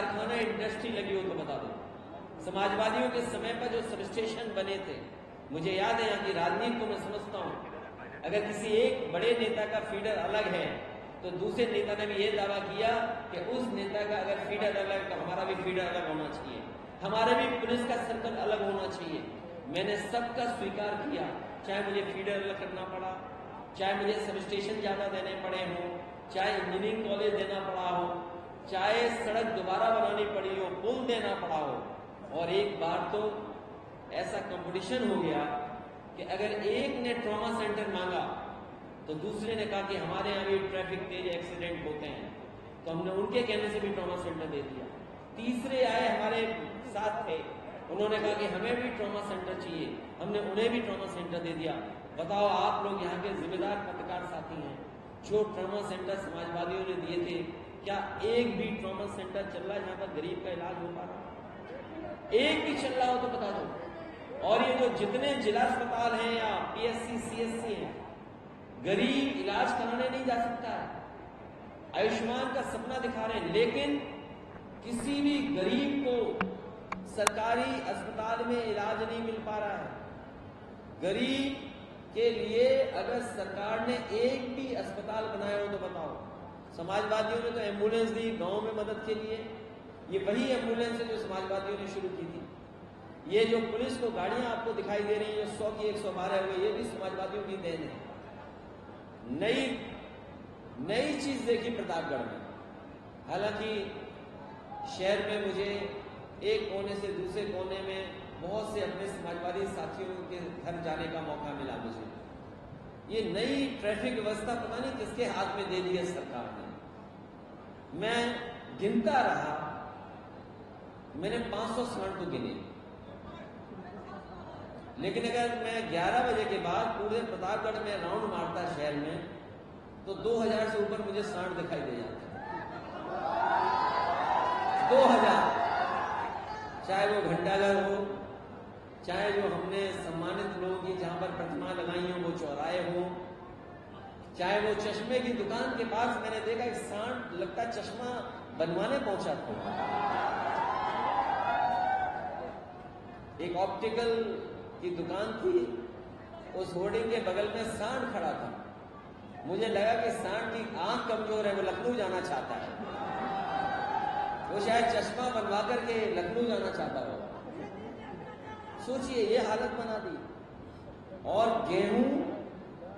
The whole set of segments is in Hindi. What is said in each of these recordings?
कारखाना इंडस्ट्री लगी हो तो बता दो। समाजवादियों के समय पर जो सब स्टेशन बने थे, मुझे याद है, यहाँ की राजनीति को मैं समझता हूँ, अगर किसी एक बड़े नेता का फीडर अलग है तो दूसरे नेता ने भी ये दावा किया कि उस नेता का अगर फीडर अलग तो हमारा भी फीडर अलग होना चाहिए, हमारे भी पुलिस का सर्कल अलग होना चाहिए। मैंने सबका स्वीकार किया, चाहे मुझे फीडर अलग करना पड़ा, चाहे मुझे सब स्टेशन ज्यादा देने पड़े हों, चाहे इंजीनियरिंग कॉलेज देना पड़ा हो, चाहे सड़क दोबारा बनानी पड़ी हो, पुल देना पड़ा हो। और एक बार तो ऐसा कंपटीशन हो गया कि अगर एक ने ट्रॉमा सेंटर मांगा तो दूसरे ने कहा कि हमारे यहाँ भी ट्रैफिक तेज एक्सीडेंट होते हैं, तो हमने उनके कहने से भी ट्रॉमा सेंटर दे दिया। तीसरे आए हमारे साथ थे, उन्होंने कहा कि हमें भी ट्रॉमा सेंटर चाहिए, हमने उन्हें भी ट्रॉमा सेंटर दे दिया। बताओ, आप लोग यहाँ के जिम्मेदार पत्रकार साथी हैं, जो ट्रॉमा सेंटर समाजवादियों ने दिए थे, क्या एक भी ट्रॉमा सेंटर चल रहा है जहाँ पर गरीब का इलाज हो पा रहा है? एक भी चल रहा हो तो बता दो। और ये जो जितने जिला अस्पताल हैं या पीएससी सीएससी हैं, गरीब इलाज कराने नहीं जा सकता है। आयुष्मान का सपना दिखा रहे हैं, लेकिन किसी भी गरीब को सरकारी अस्पताल में इलाज नहीं मिल पा रहा है। गरीब के लिए अगर सरकार ने एक भी अस्पताल बनाया हो तो बताओ। समाजवादियों ने तो एम्बुलेंस दी गांव में मदद के लिए, ये वही एम्बुलेंस है जो समाजवादियों ने शुरू की थी। ये जो पुलिस को गाड़ियां आपको दिखाई दे रही हैं, जो 100 की 112 हुई, ये भी समाजवादियों की देन है। नई चीज देखी प्रतापगढ़ में। हालांकि शहर में मुझे एक कोने से दूसरे कोने में बहुत से अपने समाजवादी साथियों के घर जाने का मौका मिला मुझे। ये नई ट्रैफिक व्यवस्था पता नहीं किसके हाथ में दे दी है सरकार ने। मैं गिनता रहा, मैंने 500 सड़क तो गिने, लेकिन अगर मैं 11 बजे के बाद पूरे प्रतापगढ़ में राउंड मारता शहर में तो 2000 से ऊपर मुझे सांड दिखाई दे जाते। 2000, चाहे वो घंटाघर हो, चाहे जो हमने सम्मानित लोगों की जहां पर प्रतिमा लगाई हो वो चौराहे हो, चाहे वो चश्मे की दुकान के पास मैंने देखा एक सांड लगता चश्मा बनवाने पहुंचा था। एक ऑप्टिकल की दुकान थी, उस होर्डिंग के बगल में सांड खड़ा था। मुझे लगा कि सांड की आंख कमजोर है, वो लखनऊ जाना चाहता है, वो शायद चश्मा बनवा करके लखनऊ जाना चाहता हो। सोचिए, ये हालत बना दी। और गेहूं,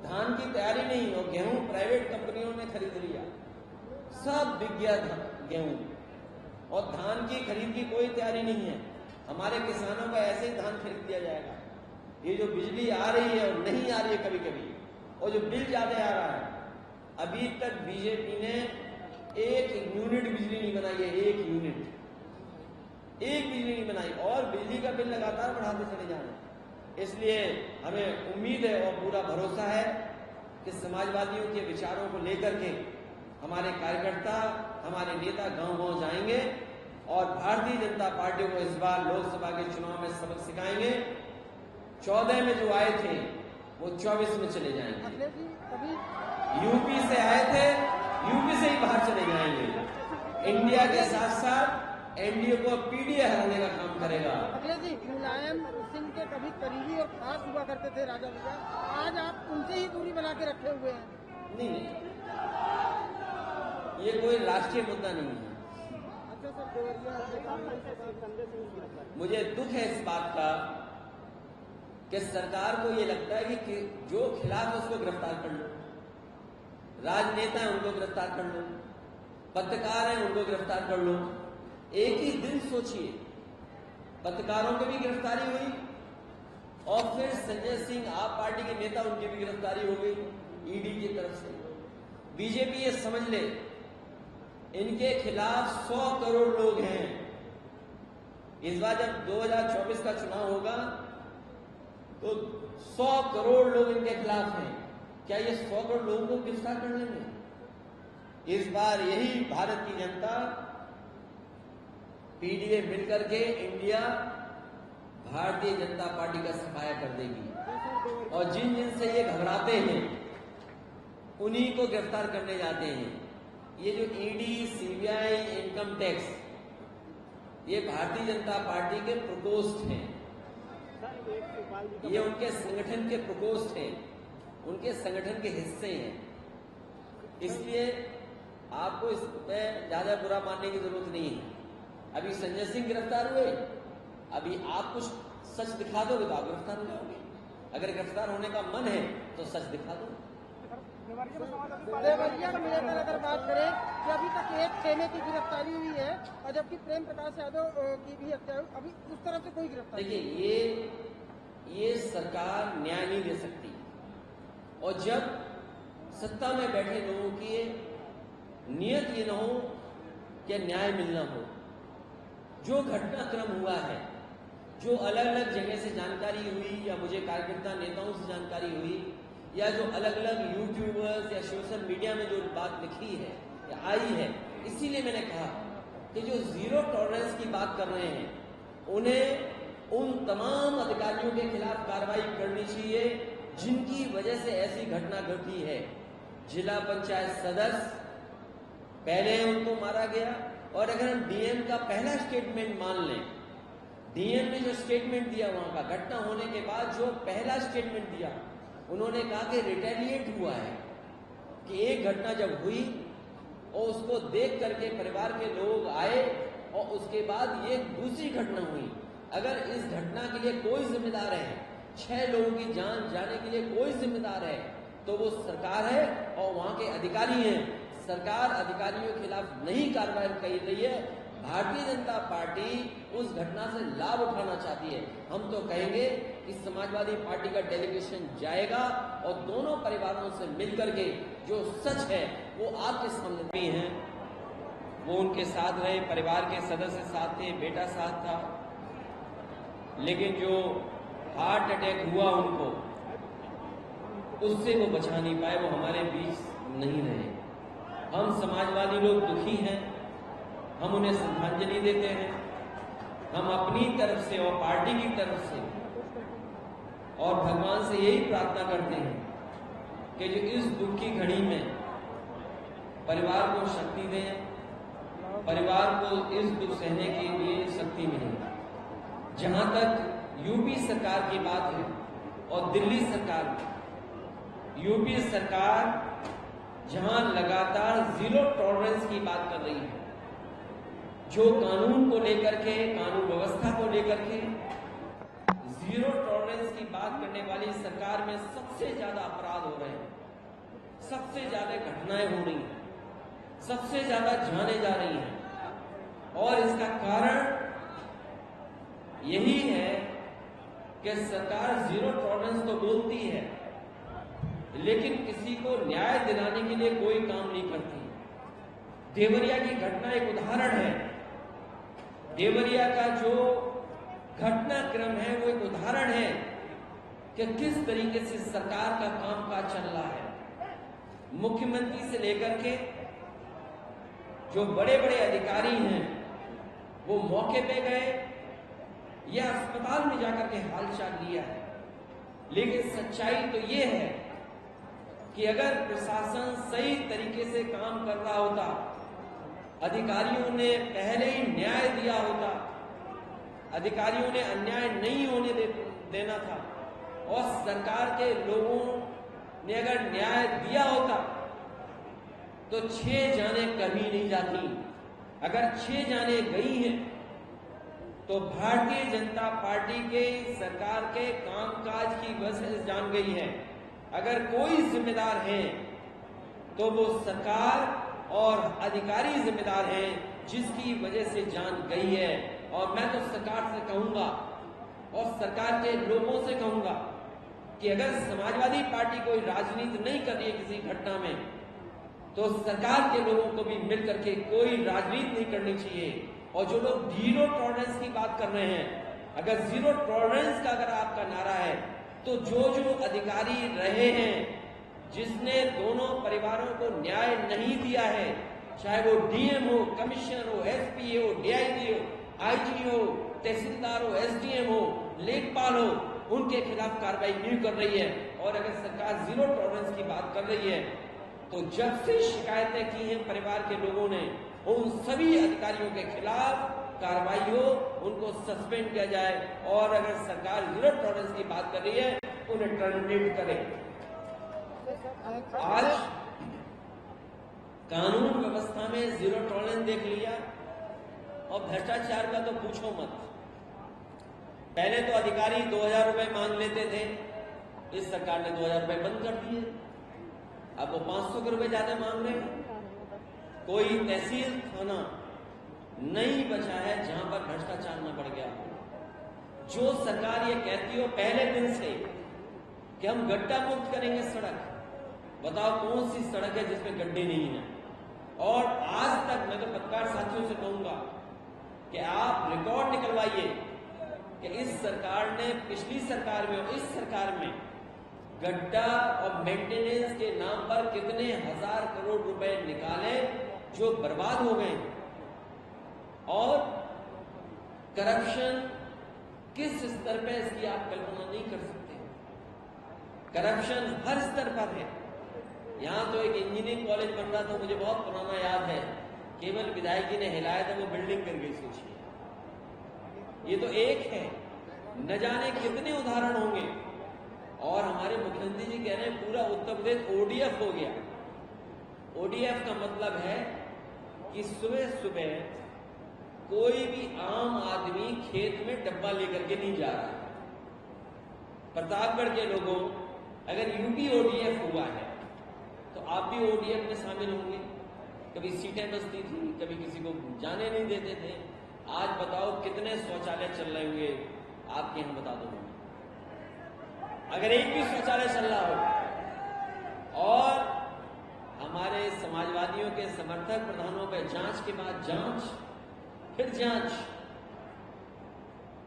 धान की तैयारी नहीं, और गेहूं प्राइवेट कंपनियों ने खरीद लिया, सब बिक गया गेहूं, और धान की खरीद की कोई तैयारी नहीं है। हमारे किसानों का ऐसे ही धान खरीद दिया जाएगा। ये जो बिजली आ रही है और नहीं आ रही है कभी कभी, और जो बिल ज्यादा आ रहा है, अभी तक बीजेपी ने 1 यूनिट बिजली नहीं बनाई है, 1 यूनिट, 1 बिजली नहीं बनाई, और बिजली का बिल लगातार बढ़ाते चले जा रहे हैं। इसलिए हमें उम्मीद है और पूरा भरोसा है कि समाजवादियों के विचारों को लेकर के हमारे कार्यकर्ता, हमारे नेता गांव-गांव जाएंगे और भारतीय जनता पार्टी को इस बार लोकसभा के चुनाव में सबक सिखाएंगे। 14 में जो आए थे वो 24 में चले जाएंगे। यूपी से आए थे, यूपी से ही बाहर चले जाएंगे। इंडिया के साथ साथ एनडीए को पीडीए हराने का काम करेगा। अखिलेश जी, मुलायम सिंह के कभी करीबी और खास हुआ करते थे राजा भैया, आज आप उनसे ही दूरी बना के रखे हुए हैं। नहीं, ये कोई राष्ट्रीय मुद्दा नहीं है। मुझे दुख है इस बात का कि सरकार को ये लगता है कि जो खिलाफ है उसको गिरफ्तार कर लो, राजनेता है उनको गिरफ्तार कर लो, पत्रकार हैं उनको गिरफ्तार कर लो। एक ही दिन सोचिए, पत्रकारों की भी गिरफ्तारी हुई और फिर संजय सिंह आप पार्टी के नेता, उनकी भी गिरफ्तारी हो गई ईडी की तरफ से। बीजेपी ये समझ ले, इनके खिलाफ 100 करोड़ लोग हैं। इस बार जब 2024 का चुनाव होगा तो 100 करोड़ लोग इनके खिलाफ हैं। क्या ये 100 करोड़ लोगों को गिरफ्तार कर लेंगे? इस बार यही भारत की जनता पीडीए मिलकर के इंडिया भारतीय जनता पार्टी का सफाया कर देगी, और जिन जिन से ये घबराते हैं उन्हीं को गिरफ्तार करने जाते हैं। ये जो ईडी, सीबीआई, इनकम टैक्स, ये भारतीय जनता पार्टी के प्रकोष्ठ हैं, ये उनके संगठन के प्रकोष्ठ हैं, उनके संगठन के हिस्से हैं। इसलिए आपको इस पे ज्यादा बुरा मानने की जरूरत नहीं है। अभी संजय सिंह गिरफ्तार हुए, अभी आप कुछ सच दिखा दोगे तो आप गिरफ्तार हो जाओगे। अगर गिरफ्तार होने का मन है तो सच दिखा दो। देवरिया को मिलाकर अगर बात करें कि अभी तक एक खेमे की गिरफ्तारी हुई है और जबकि प्रेम प्रकाश यादव की भी हत्या हुई, अभी उस तरह से कोई गिरफ्तारी। देखिए, ये सरकार न्याय नहीं दे सकती, और जब सत्ता में बैठे लोगों की नियत ये न हो कि न्याय मिलना हो, जो घटनाक्रम हुआ है, जो अलग अलग जगह से जानकारी हुई या मुझे कार्यकर्ता नेताओं से जानकारी हुई या जो अलग अलग यूट्यूबर्स या सोशल मीडिया में जो बात लिखी है या आई है, इसीलिए मैंने कहा कि जो जीरो टॉलरेंस की बात कर रहे हैं उन्हें उन तमाम अधिकारियों के खिलाफ कार्रवाई करनी चाहिए जिनकी वजह से ऐसी घटना घटी है। जिला पंचायत सदस्य पहले उनको मारा गया, और अगर हम डीएम का पहला स्टेटमेंट मान लें, डीएम ने जो स्टेटमेंट दिया वहां का घटना होने के बाद जो पहला स्टेटमेंट दिया, उन्होंने कहा कि रिटेलिएट हुआ है, कि एक घटना जब हुई और उसको देख करके परिवार के लोग आए और उसके बाद ये दूसरी घटना हुई। अगर इस घटना के लिए कोई जिम्मेदार है, 6 लोगों की जान जाने के लिए कोई जिम्मेदार है, तो वो सरकार है और वहां के अधिकारी हैं। सरकार अधिकारियों के खिलाफ नहीं कार्रवाई कर रही है। भारतीय जनता पार्टी उस घटना से लाभ उठाना चाहती है। हम तो कहेंगे कि समाजवादी पार्टी का डेलीगेशन जाएगा और दोनों परिवारों से मिलकर के जो सच है वो आपके सामने भी हैं। वो उनके साथ रहे, परिवार के सदस्य साथ थे, बेटा साथ था, लेकिन जो हार्ट अटैक हुआ उनको, उससे वो बचा नहीं पाए, वो हमारे बीच नहीं रहे। हम समाजवादी लोग दुखी हैं, हम उन्हें श्रद्धांजलि देते हैं। हम अपनी तरफ से और पार्टी की तरफ से और भगवान से यही प्रार्थना करते हैं कि जो इस दुख की घड़ी में परिवार को शक्ति दें, परिवार को इस दुख सहने के लिए शक्ति मिले। जहां तक यूपी सरकार की बात है और दिल्ली सरकार, यूपी सरकार जहां लगातार जीरो टॉलरेंस की बात कर रही है, जो कानून को लेकर के, कानून व्यवस्था को लेकर के जीरो टॉलरेंस की बात करने वाली सरकार में सबसे ज्यादा अपराध हो रहे हैं, सबसे ज्यादा घटनाएं हो रही हैं, सबसे ज्यादा जाने जा रही हैं। और इसका कारण यही है कि सरकार जीरो टॉलरेंस तो बोलती है, लेकिन किसी को न्याय दिलाने के लिए कोई काम नहीं करती। देवरिया की घटना एक उदाहरण है। देवरिया का जो घटनाक्रम है वो एक उदाहरण है कि किस तरीके से सरकार का कामकाज चल रहा है। मुख्यमंत्री से लेकर के जो बड़े बड़े अधिकारी हैं वो मौके पे गए या अस्पताल में जाकर के हालचाल लिया है, लेकिन सच्चाई तो ये है कि अगर प्रशासन सही तरीके से काम कर रहा होता, अधिकारियों ने पहले ही न्याय दिया होता, अधिकारियों ने अन्याय नहीं होने देना था, और सरकार के लोगों ने अगर न्याय दिया होता तो 6 जाने कभी नहीं जाती। अगर 6 जाने गई हैं तो भारतीय जनता पार्टी के सरकार के कामकाज की वजह से जान गई है। अगर कोई जिम्मेदार है तो वो सरकार और अधिकारी जिम्मेदार हैं जिसकी वजह से जान गई है। और मैं तो सरकार से कहूंगा और सरकार के लोगों से कहूंगा कि अगर समाजवादी पार्टी कोई राजनीति नहीं कर रही है किसी घटना में, तो सरकार के लोगों को भी मिलकर के कोई राजनीति नहीं करनी चाहिए। और जो लोग जीरो टॉलरेंस की बात कर रहे हैं, अगर जीरो टॉलरेंस का अगर आपका नारा है तो जो अधिकारी रहे हैं जिसने दोनों परिवारों को न्याय नहीं दिया है, चाहे वो डीएम हो, कमिश्नर हो, एसपी हो, डीआईजी हो, आईजी हो, तहसीलदार हो, एसडीएम हो, लेखपाल हो, उनके खिलाफ कार्रवाई नहीं कर रही है। और अगर सरकार जीरो टॉलरेंस की बात कर रही है तो जब से शिकायतें की हैं परिवार के लोगों ने, उन सभी अधिकारियों के खिलाफ कार्रवाई हो, उनको सस्पेंड किया जाए और अगर सरकार जीरो टॉलरेंस की बात कर रही है उन्हें टर्मिनेट करे। आज कानून व्यवस्था में जीरो टॉलरेंस देख लिया और भ्रष्टाचार का तो पूछो मत। पहले तो अधिकारी 2000 रुपए मांग लेते थे, इस सरकार ने 2000 रुपए बंद कर दिए, अब वो 500 रुपए ज्यादा मांग रहे हैं। कोई तहसील थाना नहीं बचा है जहां पर भ्रष्टाचार न बढ़ गया। जो सरकार ये कहती हो पहले दिन से कि हम गड्ढा मुक्त करेंगे सड़क, बताओ कौन सी सड़क है जिसमें गड्ढे नहीं है? और आज तक मैं तो पत्रकार साथियों से कहूंगा कि आप रिकॉर्ड निकलवाइए कि इस सरकार ने पिछली सरकार में और इस सरकार में गड्ढा और मेंटेनेंस के नाम पर कितने हजार करोड़ रुपए निकाले जो बर्बाद हो गए। और करप्शन किस स्तर पे, इसकी आप कल्पना नहीं कर सकते। करप्शन हर स्तर पर है। यहां तो एक इंजीनियरिंग कॉलेज बन रहा था, मुझे बहुत पुराना याद है, केवल विधायक जी ने हिलाया था, वो बिल्डिंग गिर गई। सोचिए, ये तो एक है, न जाने कितने उदाहरण होंगे। और हमारे मुख्यमंत्री जी कह रहे हैं पूरा उत्तर प्रदेश ओडीएफ हो गया। ओडीएफ का मतलब है कि सुबह सुबह कोई भी आम आदमी खेत में डब्बा लेकर के नहीं जा रहा। प्रतापगढ़ के लोगों, अगर यूपी ओडीएफ हुआ है तो आप भी ओडीएफ में शामिल होंगे। कभी सीटें बचती थी, कभी किसी को जाने नहीं देते थे। आज बताओ कितने शौचालय चल रहे हुए आपके यहां, बता दो। अगर एक भी शौचालय चल रहा हो और हमारे समाजवादियों के समर्थक प्रधानों पर जांच के बाद जांच, फिर जांच।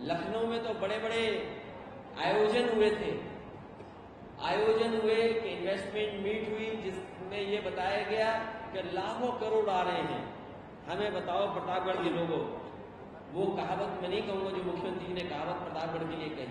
लखनऊ में तो बड़े बड़े आयोजन हुए थे, आयोजन हुए कि इन्वेस्टमेंट मीट हुई जिसमें ये बताया गया कि लाखों करोड़ आ रहे हैं। हमें बताओ प्रतापगढ़ के लोगों, वो कहावत मैं नहीं कहूंगा जो मुख्यमंत्री जी ने कहावत प्रतापगढ़ के लिए कही।